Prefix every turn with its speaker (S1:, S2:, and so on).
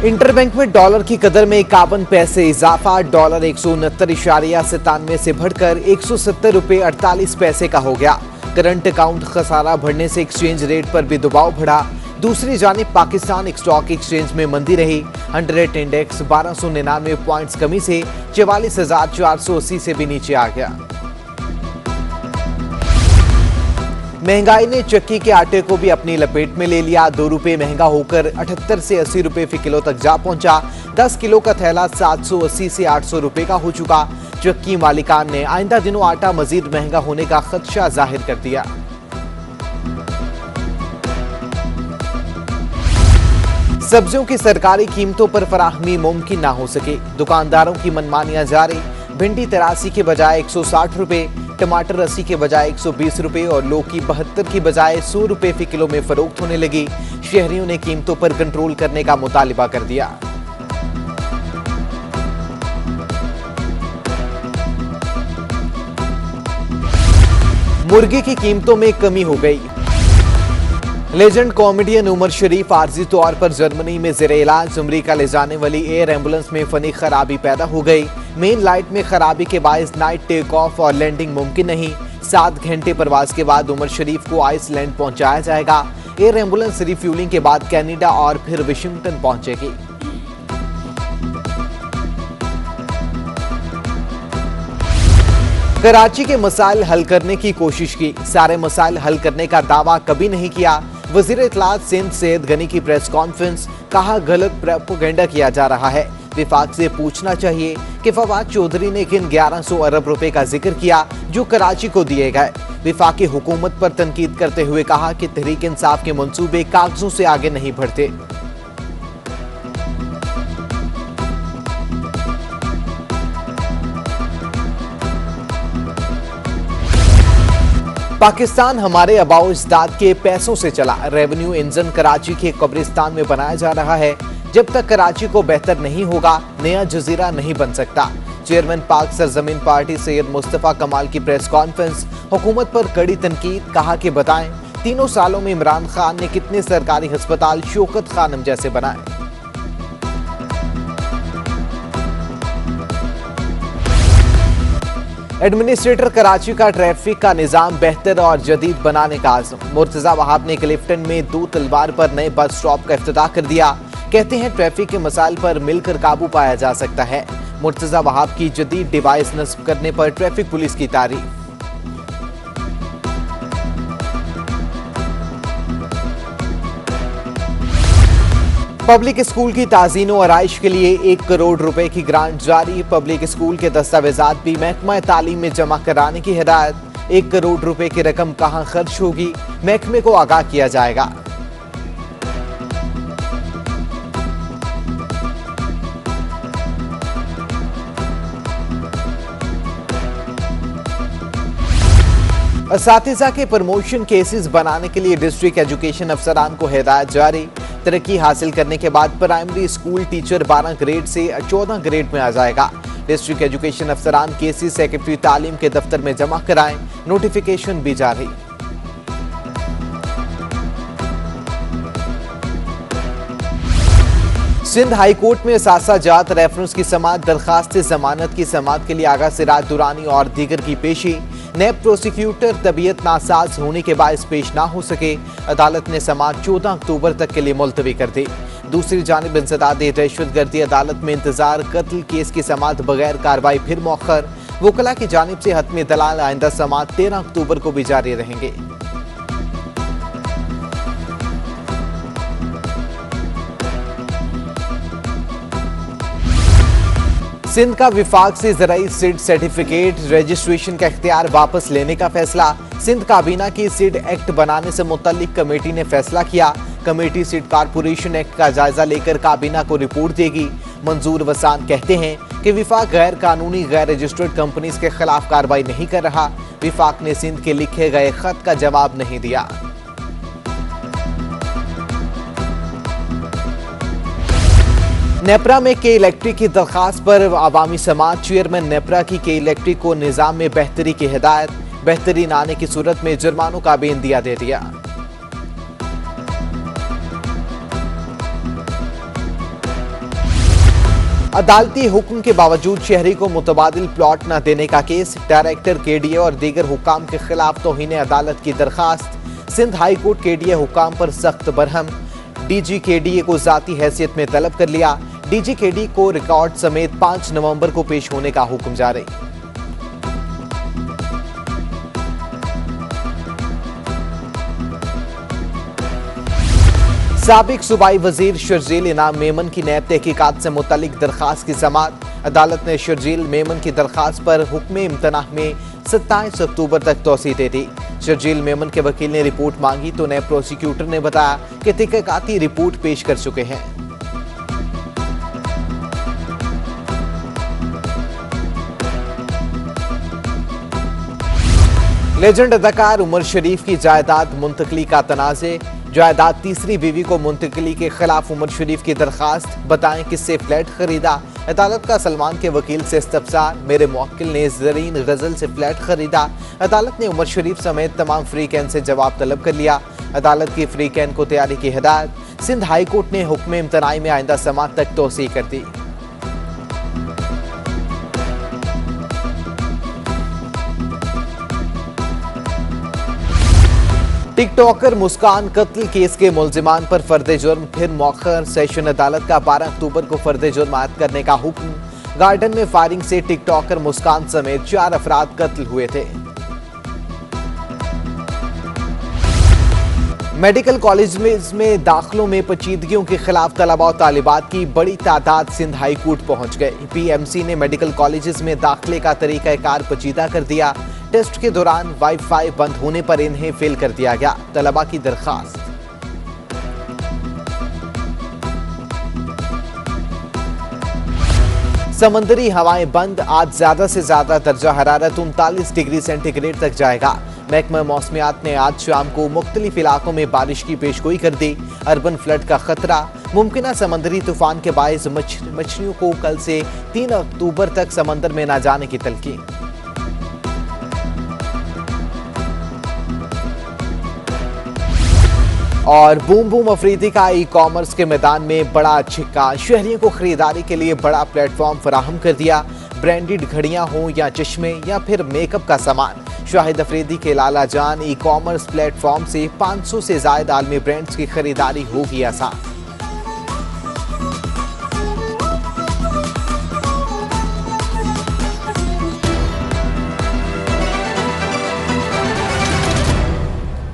S1: Interbank में dollar की कदर में 51 पैसे इजाफा। डॉलर 169.97 से बढ़कर 170 रुपये 48 पैसे का हो गया। करंट अकाउंट खसारा बढ़ने से एक्सचेंज रेट पर भी दबाव बढ़ा। दूसरी जानिब पाकिस्तान स्टॉक एक्सचेंज में मंदी रही। 100 इंडेक्स 1299 पॉइंट्स कमी से 44,480 से भी नीचे आ गया। महंगाई ने चक्की के आटे को भी अपनी लपेट में ले लिया। 2 रुपये महंगा होकर 78 से 80 रुपये फी किलो तक जा पहुंचा। 10 किलो का थैला 780 से 800 रुपये का हो चुका। चक्की मालिकान ने आइंदा दिनों आटा मजीद महंगा होने का खदशा जाहिर कर दिया। सब्जियों की सरकारी कीमतों पर फराहमी मुमकिन ना हो सके। दुकानदारों की मनमानियां जारी। भिंडी 83 के बजाय 160 रुपये, टमाटर 80 के बजाय 120 रुपये और लौकी 72 की बजाय 100 रुपये फी किलो में फरोख्त होने लगी। शहरियों ने कीमतों पर कंट्रोल करने का मुतालिबा कर दिया। मुर्गी की कीमतों में कमी हो गई। लेजेंड कॉमेडियन उमर शरीफ आर्जी तौर पर जर्मनी में ज़ेरे इलाज। अमरीका ले जाने वाली एयर एम्बुलेंस में फनी खराबी पैदा हो गई। मेन लाइट में खराबी के बायस नाइट टेक ऑफ और लैंडिंग मुमकिन नहीं। 7 घंटे प्रवास के बाद उमर शरीफ को आइसलैंड पहुंचाया जाएगा। एयर एम्बुलेंस रिफ्यूलिंग के बाद कनाडा और फिर वाशिंगटन पहुंचेगी। कराची के मसाइल हल करने की कोशिश की, सारे मसाइल हल करने का दावा कभी नहीं किया। वजीर इत्तलात सिंध सैयद गनी की प्रेस कॉन्फ्रेंस, कहा गलत प्रोपेगेंडा किया जा रहा है। विफाक से पूछना चाहिए कि फवाद चौधरी ने किन 1100 अरब रुपए का जिक्र किया जो कराची को दिए गए। विफाकी हुकूमत पर तनकीद करते हुए कहा कि तहरीक इंसाफ के मंसूबे कागजों से आगे नहीं बढ़ते। पाकिस्तान हमारे आबाओ अजदाद के पैसों से चला। रेवेन्यू इंजन कराची के कब्रिस्तान में बनाया जा रहा है। जब तक कराची को बेहतर नहीं होगा, नया जजीरा नहीं बन सकता। चेयरमैन पाक सरजमीन पार्टी सैयद मुस्तफा कमाल की प्रेस कॉन्फ्रेंस, हुकूमत पर कड़ी तनकीद, कहा कि बताएं 3 सालों में इमरान खान ने कितने सरकारी अस्पताल शौकत खानम जैसे बनाए। एडमिनिस्ट्रेटर कराची का ट्रैफिक का निजाम बेहतर और जदीद बनाने का आज़म। मुर्तजा वहाब ने क्लिफ्टन में 2 तलवार पर नए बस स्टॉप का इफ्तिताह कर दिया। कहते हैं ट्रैफिक के मसाइल पर मिलकर काबू पाया जा सकता है। मुर्तजा वहाब की जदीद डिवाइस नस्ब करने पर ट्रैफिक पुलिस की तारीफ। पब्लिक स्कूल की ताज़ीन और आराइश के लिए 1 करोड़ रुपए की ग्रांट जारी। पब्लिक स्कूल के दस्तावेजात भी महकमा तालीम में जमा कराने की हिदायत। 1 करोड़ रुपए की रकम कहां खर्च होगी, महकमे को आगाह किया जाएगा। असातिज़ा के प्रमोशन केसेस बनाने के लिए डिस्ट्रिक्ट एजुकेशन अफसरान को हिदायत जारी। तरक्की हासिल करने के बाद प्राइमरी स्कूल टीचर 12 ग्रेड से 14 ग्रेड में आ जाएगा। डिस्ट्रिक्ट एजुकेशन अफसरान केसेस सेक्रेटरी तालीम के दफ्तर में जमा कराएं, नोटिफिकेशन भी जारी। सिंध हाई कोर्ट में असासा जात रेफरेंस की समाअत, दरखास्त जमानत की समाअत के लिए आगा सिराज दुरानी और दीगर की पेशी। नैब प्रोसिक्यूटर तबीयत नासाज होने के बायस पेश ना हो सके। अदालत ने समाअत 14 अक्टूबर तक के लिए मुलतवी कर दी। दूसरी जानिब इंसदाद दहशतगर्दी अदालत में इंतजार, कत्ल केस की समाअत बगैर कार्रवाई फिर मौखर। वकला की जानिब से हतमी दलाल, आइंदा समाअत 13 अक्टूबर को भी जारी रहेंगे। सिंध का विफाक से ज़राई सिड सर्टिफिकेट रजिस्ट्रेशन का इख्तियार वापस लेने का फैसला। सिंध काबीना की सिड एक्ट बनाने से मुतल्लिक कमेटी ने फैसला किया। कमेटी सिड कारपोरेशन एक्ट का जायजा लेकर काबीना को रिपोर्ट देगी। मंजूर वसान कहते हैं कि विफाक गैर कानूनी गैर रजिस्टर्ड कंपनीज के खिलाफ कार्रवाई नहीं कर रहा। विफाक ने सिंध के लिखे गए खत का जवाब नहीं दिया। नेपरा में के इलेक्ट्रिक की दरखास्त पर अवामी समात, चेयरमैन नेपरा की के इलेक्ट्रिक को निजाम में बेहतरी की हिदायत। बेहतरी न आने की सूरत में जुर्मानों का भी इंदिया दे दिया। अदालती हुक्म के बावजूद शहरी को मुतबादिल प्लॉट न देने का केस, डायरेक्टर केडीए और दीगर हुक्काम के खिलाफ तौहीन अदालत की दरखास्त। सिंध हाई कोर्ट केडीए हुक्काम पर सख्त बरहम, डीजी केडीए को जाती हैसियत में तलब कर लिया। डीजी केडीए को रिकॉर्ड समेत 5 नवंबर को पेश होने का हुक्म जारी। साबिक सूबाई वजीर शर्जील इनाम मेमन की नैब तहकीकात से मुतल्लिक दरखास्त की समाअत। अदालत ने शर्जील मेमन की दरखास्त पर हुक्म इम्तनाह में 27 अक्टूबर तक तौसीह दे दी। शर्जील मेमन के वकील ने रिपोर्ट मांगी तो नैब प्रोसिक्यूटर ने बताया कि तहकीकाती रिपोर्ट पेश कर चुके हैं। लेजेंड अदाकार उमर शरीफ की जायदाद मुंतकली का तनाज़े। जायदाद तीसरी बीवी को मुंतकली के खिलाफ उमर शरीफ की दरखास्त, बताएं किससे फ्लैट खरीदा। अदालत का सलमान के वकील से इस्तफसार, मेरे मुवक्किल ने ज़रीन गजल से फ्लैट खरीदा। अदालत ने उमर शरीफ समेत तमाम फ्रीकैन से जवाब तलब कर लिया। अदालत की फ्रीकैन को तैयारी की हिदायत। सिंध हाई कोर्ट ने हुक्म इम्तनाई में आइंदा समाअत तक तौसीह कर दी। टिकटॉकर मुस्कान कत्ल केस के मुल्जिमान पर फर्द जुर्म फिर मौखर। सेशन अदालत का 12 अक्टूबर को फर्द जुर्म आयद करने का हुक्म। गार्डन में फायरिंग से टिकटॉकर मुस्कान समेत 4 अफराद कत्ल हुए थे। मेडिकल कॉलेज में दाखिलों में पेचीदगियों के खिलाफ तलबा और तालिबात की बड़ी तादाद सिंध हाई कोर्ट पहुंच गए। पीएमसी ने मेडिकल कॉलेज में दाखिले का तरीकाकार पेचीदा कर दिया। टेस्ट के दौरान वाईफाई बंद होने पर इन्हें फेल कर दिया गया। तलबा की दरखास्त। समंदरी हवाएं बंद, आज ज्यादा से ज्यादा दर्जा हरारत 39 डिग्री सेंटीग्रेड तक जाएगा। महकमा मौसमियात ने आज शाम को मुख्तलिफ इलाकों में बारिश की पेशगोई कर दी। अर्बन फ्लड का खतरा, मुमकिन समंदरी तूफान के बायस मछलियों को कल से 3 अक्टूबर तक समंदर में न जाने की तलकीन। और बूम बूम अफरीदी का ई कॉमर्स के मैदान में बड़ा छिक्का, शहरियों को खरीदारी के लिए बड़ा प्लेटफॉर्म फराहम कर दिया। ब्रांडेड घड़ियां हों या चश्मे या फिर मेकअप का सामान, शाहिद अफरीदी के लाला जान ई कॉमर्स प्लेटफॉर्म से 500 से ज्यादा आलमी ब्रांड्स की खरीदारी होगी आसान।